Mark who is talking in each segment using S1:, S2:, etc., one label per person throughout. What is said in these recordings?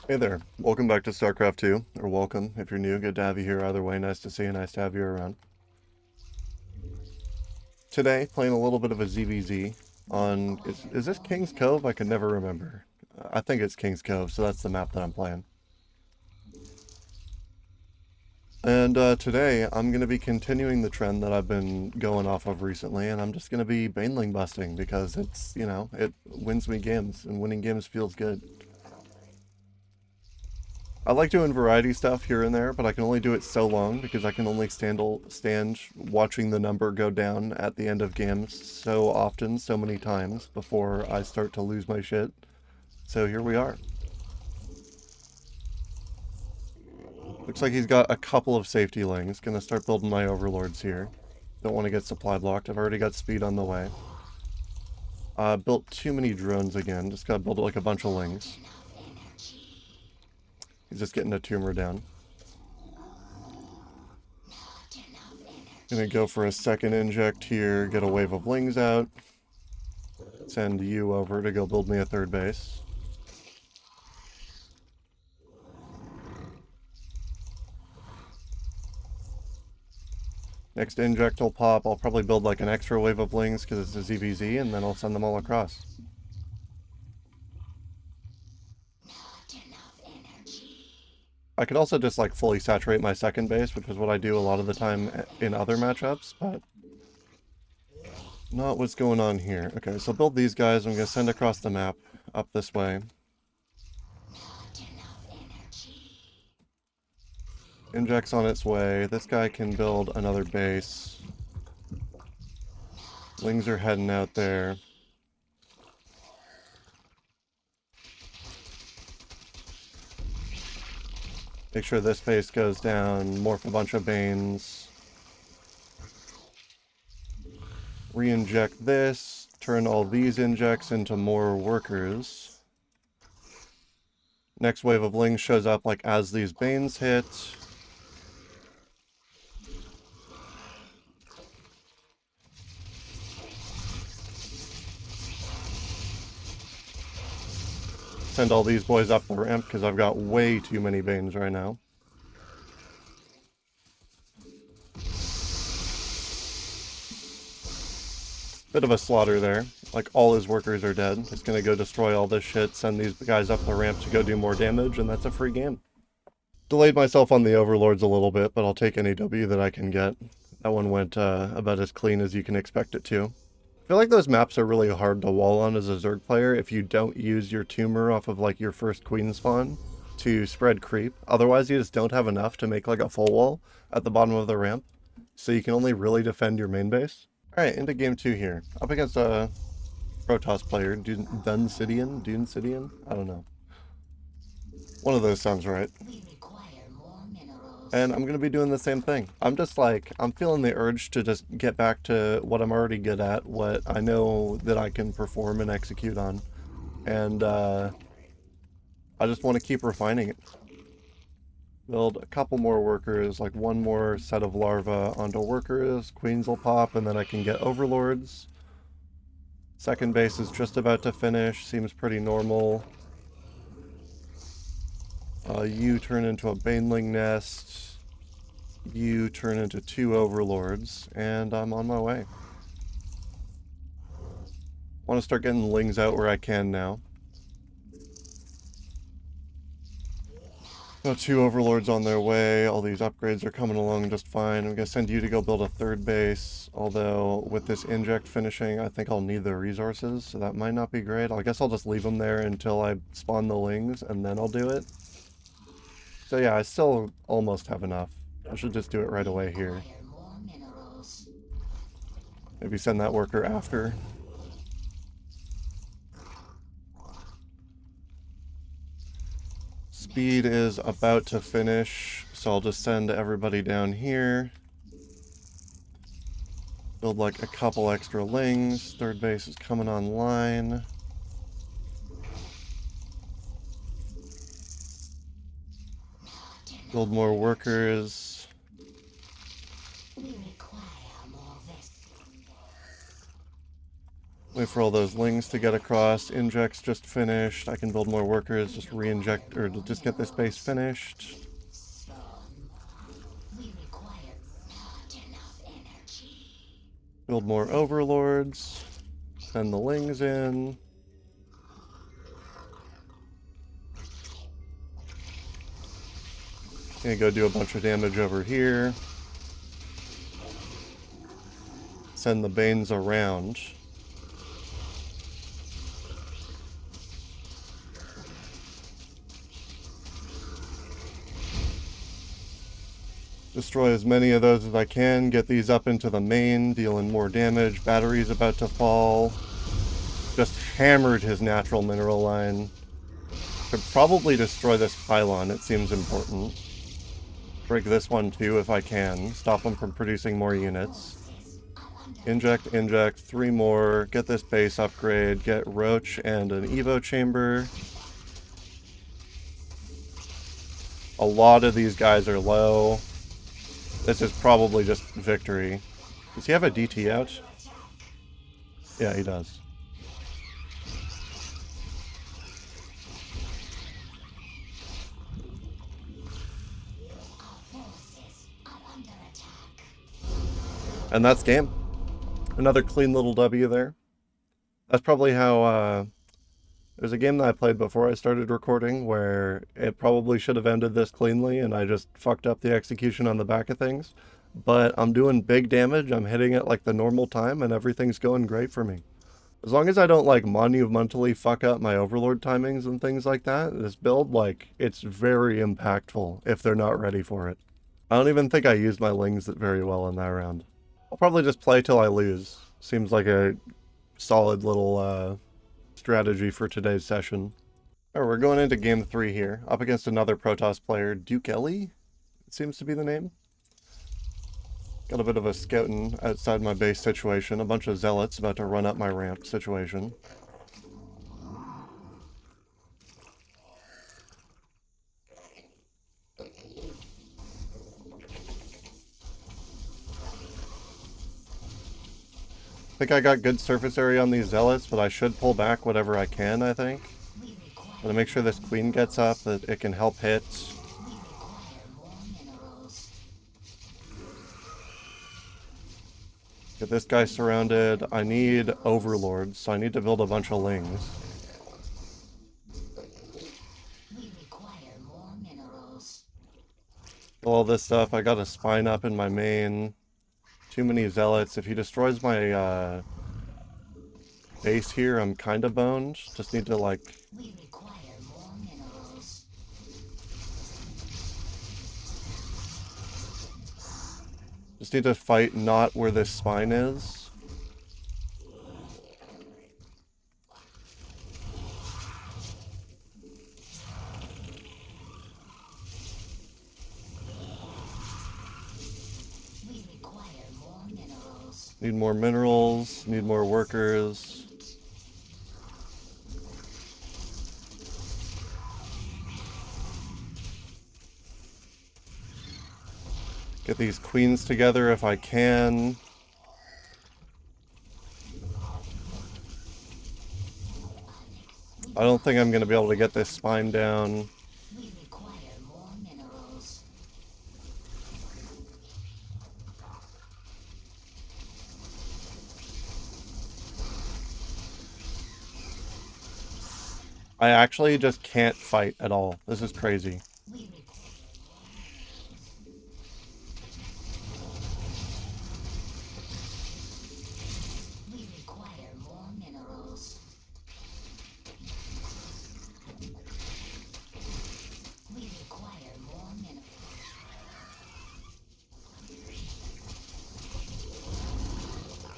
S1: Hey there, welcome back to Starcraft 2, or welcome if you're new, good to have you here either way, nice to see you, nice to have you around. Today, playing a little bit of a ZVZ on, is this King's Cove? I can never remember. I think it's King's Cove, so that's the map that I'm playing. And today, I'm going to be continuing the trend that I've been going off of recently, and I'm just going to be Baneling busting because it's, it wins me games, and winning games feels good. I like doing variety stuff here and there, but I can only do it so long because I can only stand watching the number go down at the end of games so often, so many times before I start to lose my shit. So here we are. Looks like he's got a couple of safety lings. Gonna start building my overlords here. Don't want to get supply blocked. I've already got speed on the way. Built too many drones again. Just gotta build like a bunch of lings. He's just getting a tumor down. Gonna go for a second inject here, get a wave of lings out. Send you over to go build me a third base. Next inject will pop. I'll probably build like an extra wave of lings because it's a ZVZ, and then I'll send them all across. I could also just like fully saturate my second base, which is what I do a lot of the time in other matchups, but not what's going on here. Okay, so build these guys. I'm going to send across the map up this way. Inject's on its way. This guy can build another base. Lings are heading out there. Make sure this base goes down. Morph a bunch of Banes. Re-inject this. Turn all these injects into more workers. Next wave of Lings shows up like as these Banes hit. Send all these boys up the ramp because I've got way too many Banes right now. Bit of a slaughter there. Like all his workers are dead. Just gonna go destroy all this shit, send these guys up the ramp to go do more damage, and that's a free game. Delayed myself on the overlords a little bit, but I'll take any W that I can get. That one went about as clean as you can expect it to. I feel like those maps are really hard to wall on as a Zerg player if you don't use your tumor off of like your first queen spawn to spread creep. Otherwise you just don't have enough to make like a full wall at the bottom of the ramp. So you can only really defend your main base. Alright, into game 2 here. Up against a Protoss player, Dunsidian? I don't know. One of those sounds right. And I'm going to be doing the same thing. I'm just like, I'm feeling the urge to just get back to what I'm already good at, what I know that I can perform and execute on. And I just want to keep refining it. Build a couple more workers, like one more set of larvae onto workers, queens will pop, and then I can get overlords. Second base is just about to finish, seems pretty normal. You turn into a baneling nest. You turn into 2 overlords, and I'm on my way. Want to start getting lings out where I can now. Got 2 overlords on their way. All these upgrades are coming along just fine. I'm gonna send you to go build a third base. Although with this inject finishing, I think I'll need the resources, so that might not be great. I guess I'll just leave them there until I spawn the lings, and then I'll do it. So yeah, I still almost have enough. I should just do it right away here. Maybe send that worker after. Speed is about to finish, so I'll just send everybody down here. Build like a couple extra lings. Third base is coming online. Build more workers. Wait for all those lings to get across. Inject's just finished. I can build more workers, just re-inject, or just get this base finished. Build more overlords. Send the lings in. Gonna go do a bunch of damage over here. Send the Banes around. Destroy as many of those as I can. Get these up into the main, dealing more damage. Battery's about to fall. Just hammered his natural mineral line. Could probably destroy this pylon, it seems important. Break this one too if I can. Stop him from producing more units. Inject, inject, 3 more. Get this base upgrade. Get Roach and an Evo chamber. A lot of these guys are low. This is probably just victory. Does he have a DT out? Yeah, he does. And that's game. Another clean little W there. That's probably how, there's a game that I played before I started recording where it probably should have ended this cleanly and I just fucked up the execution on the back of things. But I'm doing big damage, I'm hitting it like the normal time, and everything's going great for me. As long as I don't, like, monumentally fuck up my overlord timings and things like that, this build, like, it's very impactful if they're not ready for it. I don't even think I used my lings very well in that round. I'll probably just play till I lose. Seems like a solid little strategy for today's session. Alright, we're going into game 3 here, up against another Protoss player, Duke Ellie, it seems to be the name. Got a bit of a scouting outside my base situation, a bunch of zealots about to run up my ramp situation. I think I got good surface area on these zealots, but I should pull back whatever I can, I think. I'm gonna make sure this queen gets up, that it can help hit. Get this guy surrounded. I need overlords, so I need to build a bunch of lings. Kill all this stuff. I got a spine up in my main. Too many zealots. If he destroys my base here, I'm kind of boned. Just need to, like... Just need to fight not where this spine is. Need more minerals, need more workers. Get these queens together if I can. I don't think I'm going to be able to get this spine down. I actually just can't fight at all. This is crazy.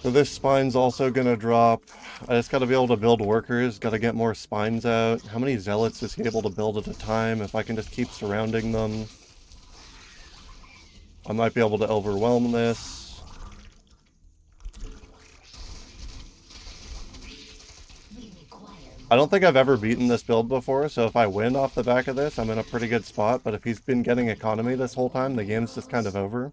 S1: So this spine's also gonna drop. I just gotta be able to build workers, gotta get more spines out. How many zealots is he able to build at a time? If I can just keep surrounding them, I might be able to overwhelm this. I don't think I've ever beaten this build before, so if I win off the back of this, I'm in a pretty good spot, but if he's been getting economy this whole time, the game's just kind of over.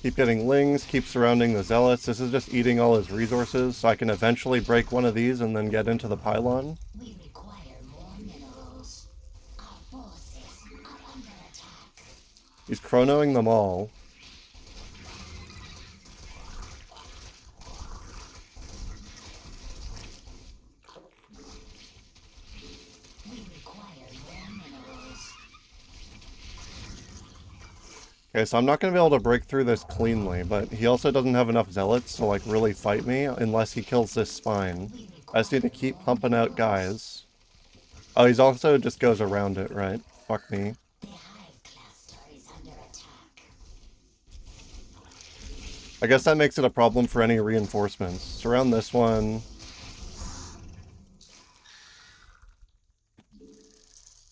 S1: Keep getting lings, keep surrounding the zealots. This is just eating all his resources, so I can eventually break one of these and then get into the pylon.
S2: We require more minerals. Our forces are under attack.
S1: He's chronoing them all.
S2: We require more minerals.
S1: Okay, so I'm not going to be able to break through this cleanly, but he also doesn't have enough zealots to, like, really fight me unless he kills this spine. I just need to keep pumping out guys. Oh, he's also just goes around it, right? Fuck me.
S2: The hive cluster is under attack.
S1: I guess that makes it a problem for any reinforcements. Surround this one.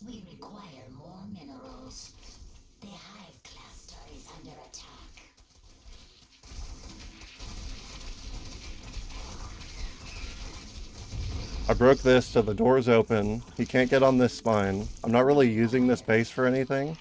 S2: We require more minerals. The hive cluster is under attack.
S1: I broke this, so the door's open. He can't get on this spine. I'm not really using this base for anything.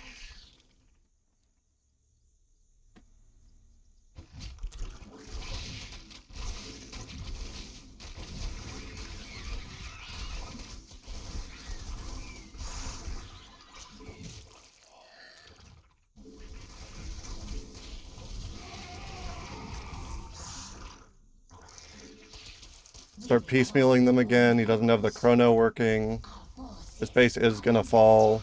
S1: Start piecemealing them again. He doesn't have the chrono working. This base is gonna fall.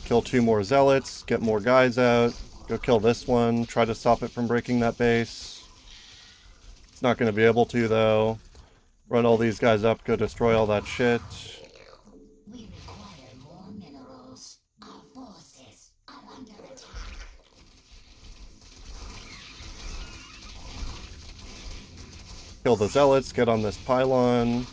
S1: Kill 2 more zealots, get more guys out, go kill this one, try to stop it from breaking that base. It's not gonna be able to though. Run all these guys up, go destroy all that shit.
S2: We require more minerals. Our forces are under attack.
S1: Kill the zealots, get on this pylon.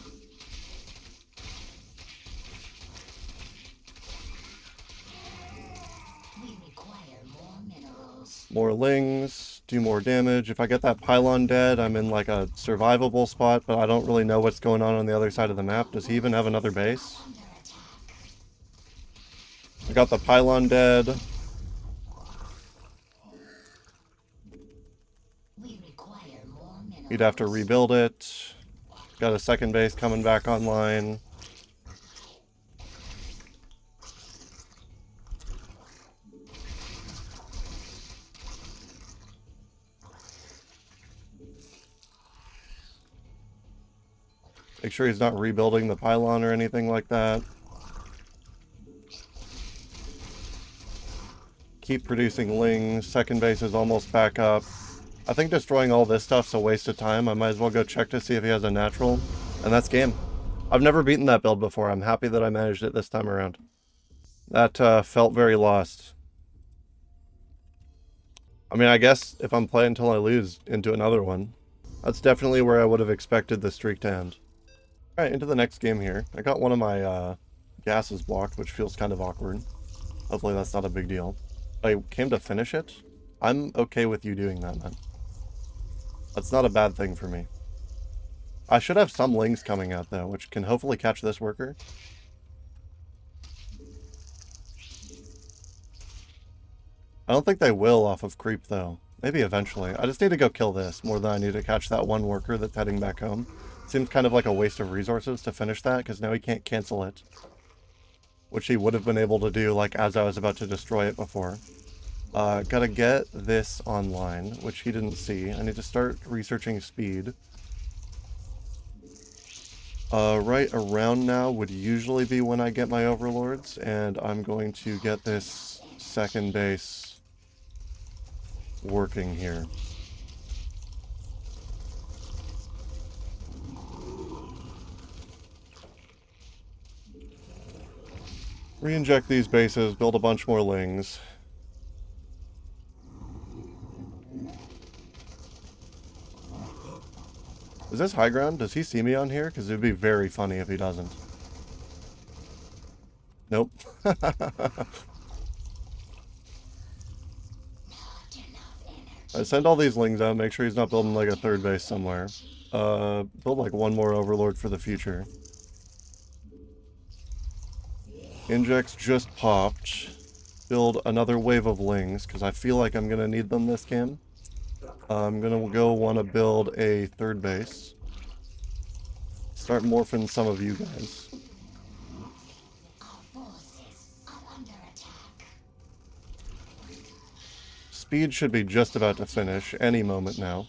S2: We require more minerals.
S1: More lings, do more damage. If I get that pylon dead, I'm in like a survivable spot, but I don't really know what's going on the other side of the map. Does he even have another base?
S2: Under attack.
S1: I got the pylon dead.
S2: We require more minerals.
S1: He'd have to rebuild it. Got a second base coming back online. Make sure he's not rebuilding the pylon or anything like that. Keep producing lings. Second base is almost back up. I think destroying all this stuff's a waste of time. I might as well go check to see if he has a natural. And that's game. I've never beaten that build before. I'm happy that I managed it this time around. That felt very lost. I mean, I guess if I'm playing until I lose into another one, that's definitely where I would have expected the streak to end. Alright, into the next game here. I got one of my gases blocked, which feels kind of awkward. Hopefully that's not a big deal. I came to finish it. I'm okay with you doing that, man. That's not a bad thing for me. I should have some lings coming out, though, which can hopefully catch this worker. I don't think they will off of creep, though. Maybe eventually. I just need to go kill this more than I need to catch that one worker that's heading back home. Seems kind of like a waste of resources to finish that, because now he can't cancel it. Which he would have been able to do, like, as I was about to destroy it before. Gotta get this online, which he didn't see. I need to start researching speed. Right around now would usually be when I get my overlords, and I'm going to get this second base working here. Re-inject these bases, build a bunch more lings. Is this high ground? Does he see me on here? Because it would be very funny if he doesn't. Nope. I send all these lings out, make sure he's not building like a third base somewhere. Build like one more overlord for the future. Injects just popped. Build another wave of lings, because I feel like I'm going to need them this game. I'm going to want to build a third base. Start morphing some of you guys.
S2: Our forces are under attack.
S1: Speed should be just about to finish any moment now.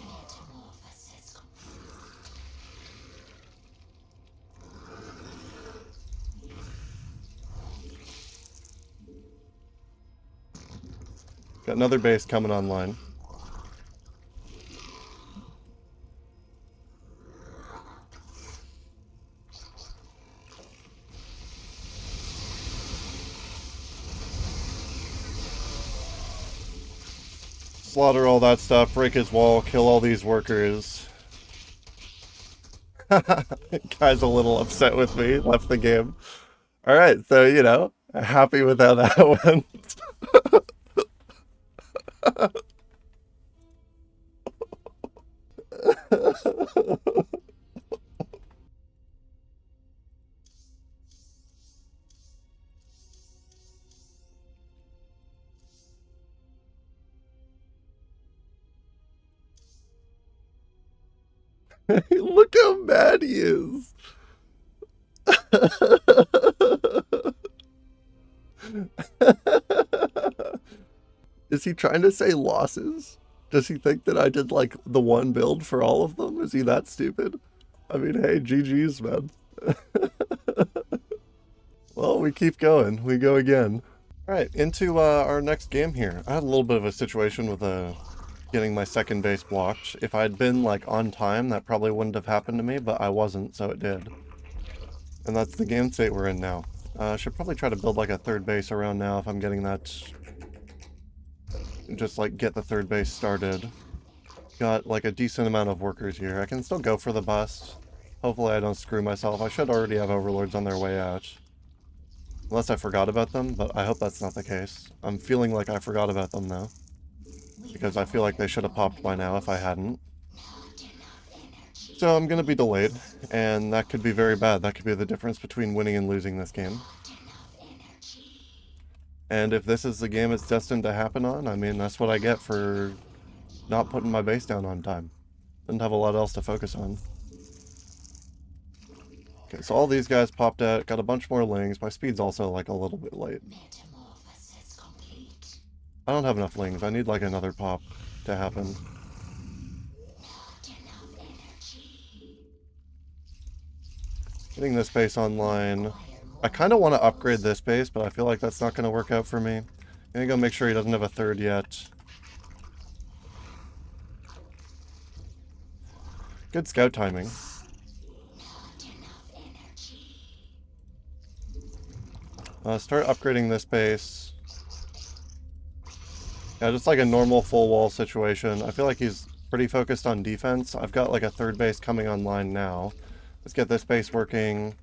S2: Metamorphosis
S1: Got another base coming online. Slaughter all that stuff, break his wall, kill all these workers. Guy's a little upset with me, left the game. Alright, so, you know, happy with how that went. Look how mad he is. Is he trying to say losses? Does he think that I did like the one build for all of them? Is he that stupid? I mean, hey, GG's, man. Well, we keep going. We go again. Alright, into our next game here. I had a little bit of a situation with getting my second base blocked. If I'd been like on time, that probably wouldn't have happened to me, but I wasn't, so it did. And that's the game state we're in now. Should probably try to build like a third base around now if I'm getting that. Just like get the third base started. Got like a decent amount of workers here. I can still go for the bust. Hopefully I don't screw myself. I should already have overlords on their way out. Unless I forgot about them, but I hope that's not the case. I'm feeling like I forgot about them though. Because I feel like they should have popped by now if I hadn't. So I'm gonna be delayed, and that could be very bad. That could be the difference between winning and losing this game. And if this is the game it's destined to happen on, I mean, that's what I get for not putting my base down on time. Didn't have a lot else to focus on. Okay, so all these guys popped out. Got a bunch more lings. My speed's also like a little bit late. I don't have enough lings. I need like another pop to happen. Getting this base online. I kind of want to upgrade this base, but I feel like that's not going to work out for me. I'm going to go make sure he doesn't have a third yet. Good scout timing. Start upgrading this base. Yeah, just like a normal full wall situation. I feel like he's pretty focused on defense. I've got like a third base coming online now. Let's get this base working.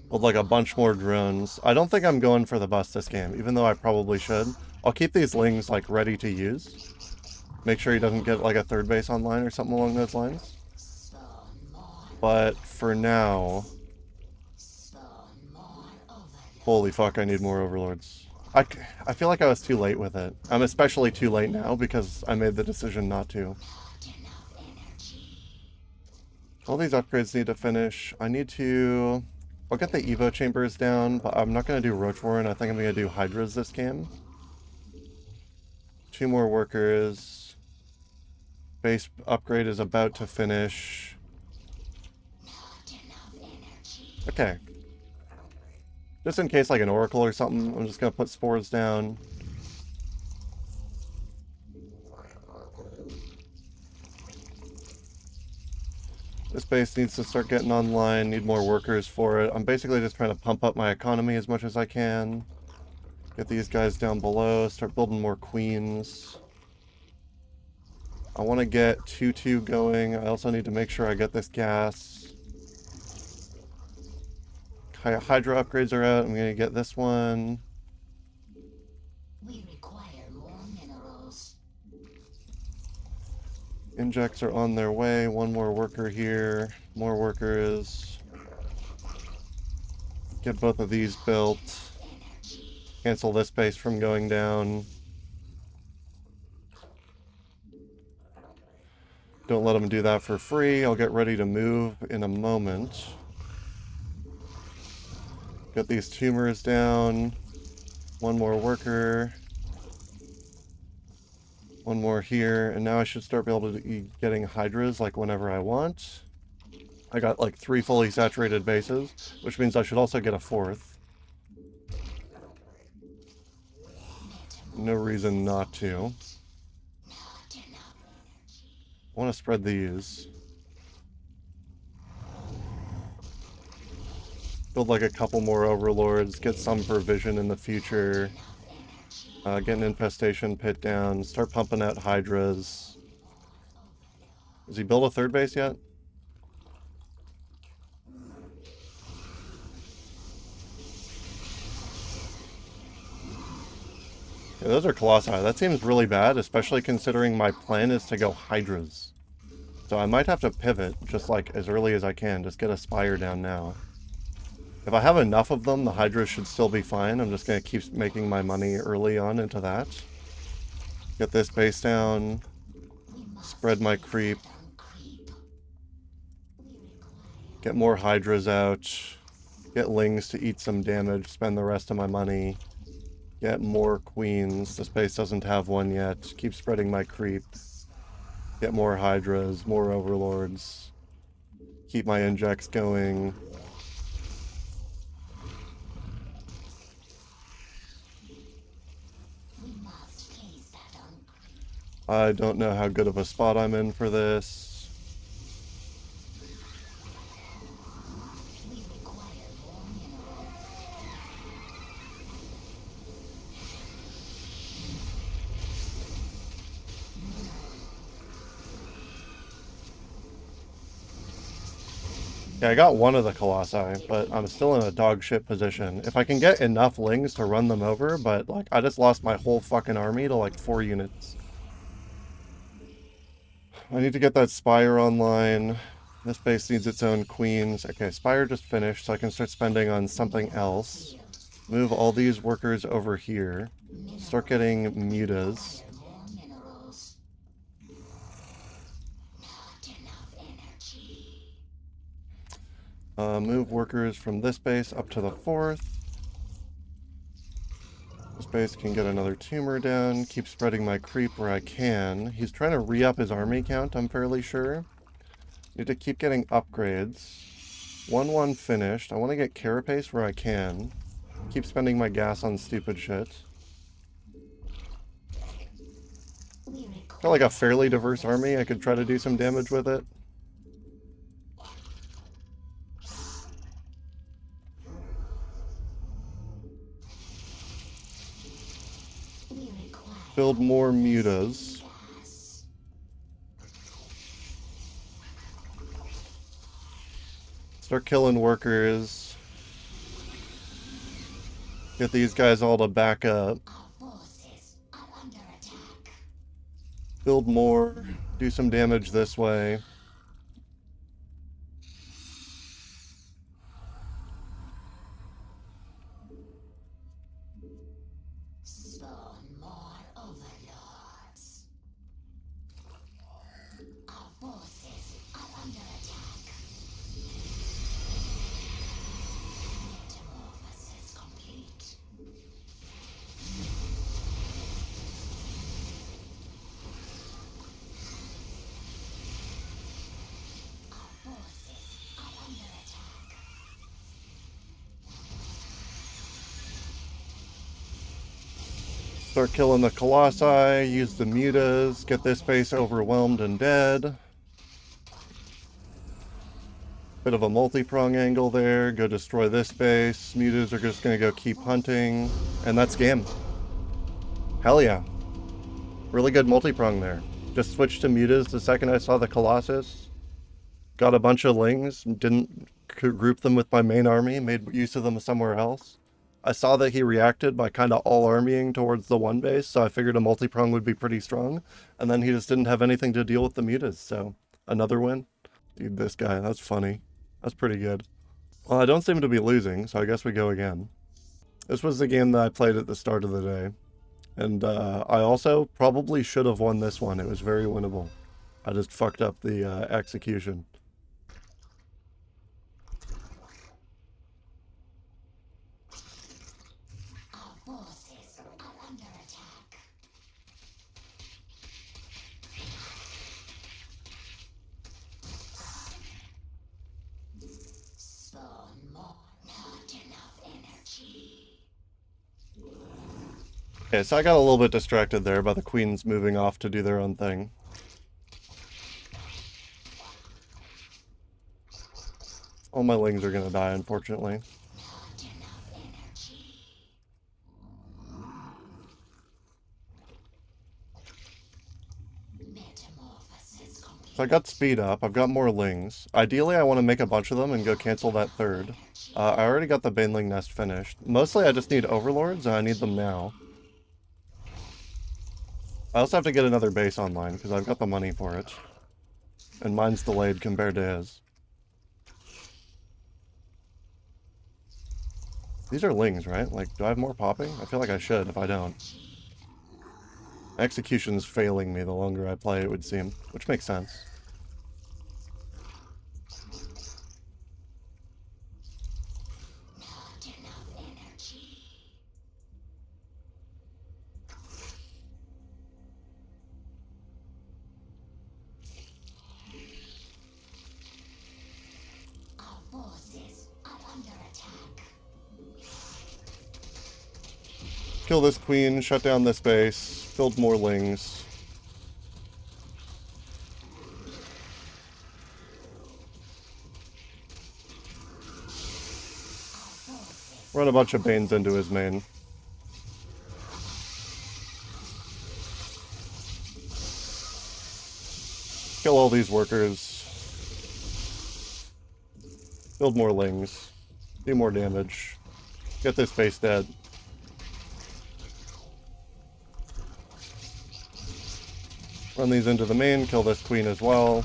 S1: Build like a bunch more drones. I don't think I'm going for the bust this game, even though I probably should. I'll keep these lings like ready to use. Make sure he doesn't get like a third base online or something along those lines. But for now... Holy fuck, I need more overlords. I feel like I was too late with it. I'm especially too late now because I made the decision not to. All these upgrades need to finish. I need to... I'll get the Evo chambers down, but I'm not going to do Roach Warren. I think I'm going to do Hydras this game. 2 more workers. Base upgrade is about to finish. Okay. Just in case like an Oracle or something, I'm just going to put spores down. This base needs to start getting online, need more workers for it. I'm basically just trying to pump up my economy as much as I can. Get these guys down below, start building more queens. I want to get 2-2 going. I also need to make sure I get this gas. Hydra upgrades are out. I'm going to get this one.
S2: We require more minerals.
S1: Injects are on their way. 1 more worker here. More workers. Get both of these built. Cancel this base from going down. Don't let them do that for free. I'll get ready to move in a moment. Get these tumors down. One more worker. One more here. And now I should start being able to be getting hydras like whenever I want. I got like 3 fully saturated bases, which means I should also get a 4th. No reason not to. I want to spread these. Build like a couple more overlords, get some provision in the future. Get an infestation pit down, start pumping out hydras. Has he built a 3rd base yet? Yeah, those are colossi. That seems really bad, especially considering my plan is to go hydras. So I might have to pivot just like as early as I can. Just get a spire down now. If I have enough of them, the hydras should still be fine. I'm just going to keep making my money early on into that. Get this base down. Spread my creep. Get more hydras out. Get lings to eat some damage. Spend the rest of my money. Get more queens. This base doesn't have one yet. Keep spreading my creep. Get more hydras, more overlords. Keep my injects going. I don't know how good of a spot I'm in for this. Yeah, I got one of the colossi, but I'm still in a dog shit position. If I can get enough lings to run them over, but like I just lost my whole fucking army to like 4 units. I need to get that spire online. This base needs its own queens. Okay, spire just finished, so I can start spending on something else. Move all these workers over here. Start getting mutas. Move workers from this base up to the 4th. This base can get another tumor down. Keep spreading my creep where I can. He's trying to re-up his army count, I'm fairly sure. Need to keep getting upgrades. 1-1 finished. I want to get carapace where I can. Keep spending my gas on stupid shit. Got like a fairly diverse army. I could try to do some damage with it. Build more mutas. Start killing workers. Get these guys all to back up. Build more. Do some damage this way. Start killing the colossi, use the mutas, get this base overwhelmed and dead. Bit of a multi-prong angle there, go destroy this base. Mutas are just gonna go keep hunting, and that's game. Hell yeah. Really good multi-prong there. Just switched to mutas the second I saw the Colossus. Got a bunch of lings, didn't group them with my main army, made use of them somewhere else. I saw that he reacted by kind of all-armying towards the one base, so I figured a multi-prong would be pretty strong. And then he just didn't have anything to deal with the mutas, so another win. Dude, this guy, that's funny. That's pretty good. Well, I don't seem to be losing, so I guess we go again. This was the game that I played at the start of the day. And I also probably should have won this one. It was very winnable. I just fucked up the execution.
S2: Our forces are under attack. Spawn more. Not enough energy.
S1: Okay, so I got a little bit distracted there by the queens moving off to do their own thing. All my lings are gonna die, unfortunately.
S2: Not enough energy. Metamorphosis complete.
S1: So I got speed up, I've got more lings. Ideally, I want to make a bunch of them and go cancel that third. I already got the Baneling nest finished. Mostly I just need overlords, and I need them now. I also have to get another base online, because I've got the money for it. And mine's delayed compared to his. These are lings, right? Like, do I have more popping? I feel like I should if I don't. Execution's failing me the longer I play, it would seem. Which makes sense.
S2: Not enough energy. Our forces are under attack.
S1: Kill this queen, shut down this base, build more lings. Run a bunch of Banes into his main. Kill all these workers. Build more lings. Do more damage. Get this base dead. Run these into the main, kill this queen as well.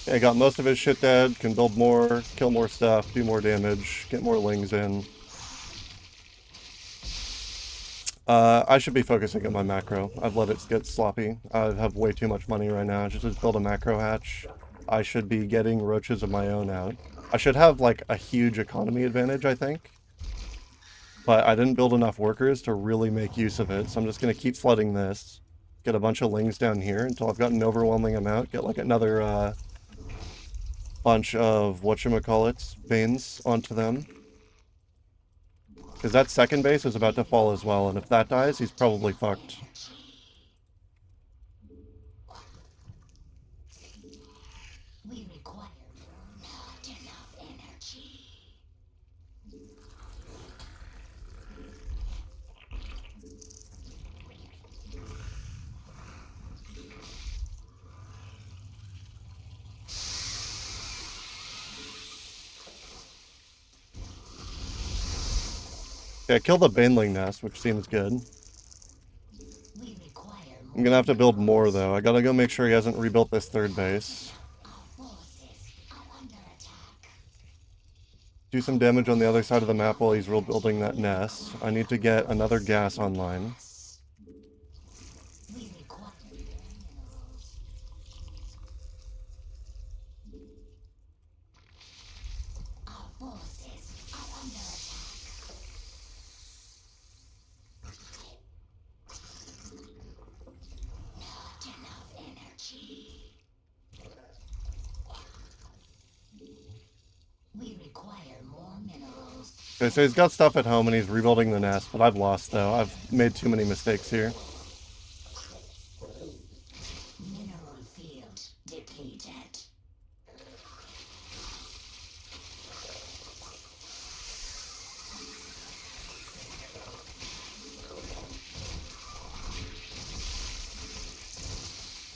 S1: Okay, got most of his shit dead, can build more, kill more stuff, do more damage, get more lings in. I should be focusing on my macro. I've let it get sloppy. I have way too much money right now. Just to build a macro hatch. I should be getting roaches of my own out. I should have like a huge economy advantage, I think. But I didn't build enough workers to really make use of it, so I'm just going to keep flooding this. Get a bunch of lings down here until I've got an overwhelming amount. Get like another bunch of whatchamacallits, Banes onto them. Because that second base is about to fall as well, and if that dies, he's probably fucked.
S2: We require not enough energy.
S1: Okay, kill the Baneling nest, which seems good.
S2: We require more.
S1: I'm gonna have to build more, though. I gotta go make sure he hasn't rebuilt this third base.
S2: Our forces are under attack.
S1: Do some damage on the other side of the map while he's rebuilding that nest. I need to get another gas online.
S2: We require minerals. Our forces are under attack. Not enough energy. We require more minerals.
S1: Okay, so he's got stuff at home and he's rebuilding the nest, but I've lost, though. I've made too many mistakes here.
S2: Mineral field depleted.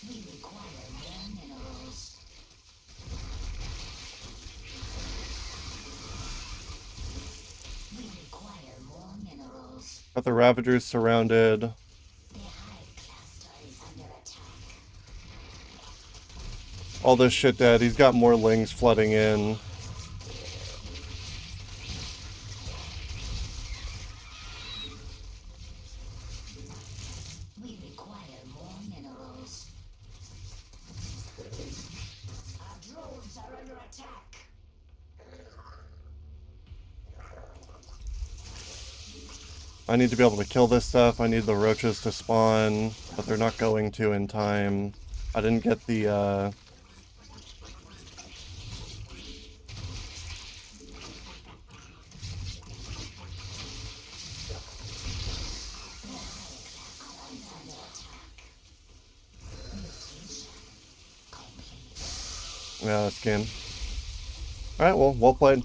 S2: We require more minerals.
S1: Got the Ravagers surrounded.
S2: The hive cluster is under attack.
S1: All this shit dead. He's got more lings flooding in.
S2: We require more minerals. Our drones are under attack.
S1: I need to be able to kill this stuff. I need the roaches to spawn, but they're not going to in time. I didn't get the, yeah, that's game. Alright, well played.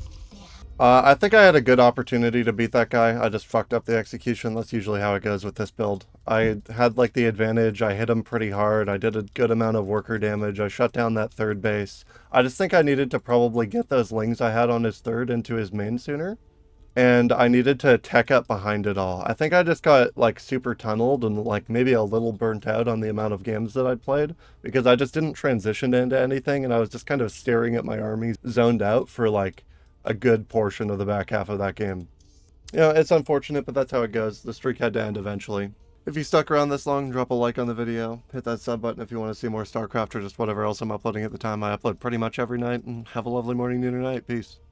S1: I think I had a good opportunity to beat that guy. I just fucked up the execution. That's usually how it goes with this build. I had like the advantage. I hit him pretty hard. I did a good amount of worker damage. I shut down that third base. I just think I needed to probably get those lings I had on his third into his main sooner. And I needed to tech up behind it all. I think I just got like super tunneled and like maybe a little burnt out on the amount of games that I'd played because I just didn't transition into anything and I was just kind of staring at my armies zoned out for like a good portion of the back half of that game. You know, it's unfortunate, but that's how it goes. The streak had to end eventually. If you stuck around this long, drop a like on the video. Hit that sub button if you want to see more Starcraft or just whatever else I'm uploading at the time. I upload pretty much every night, and have a lovely morning, noon, or night. Peace.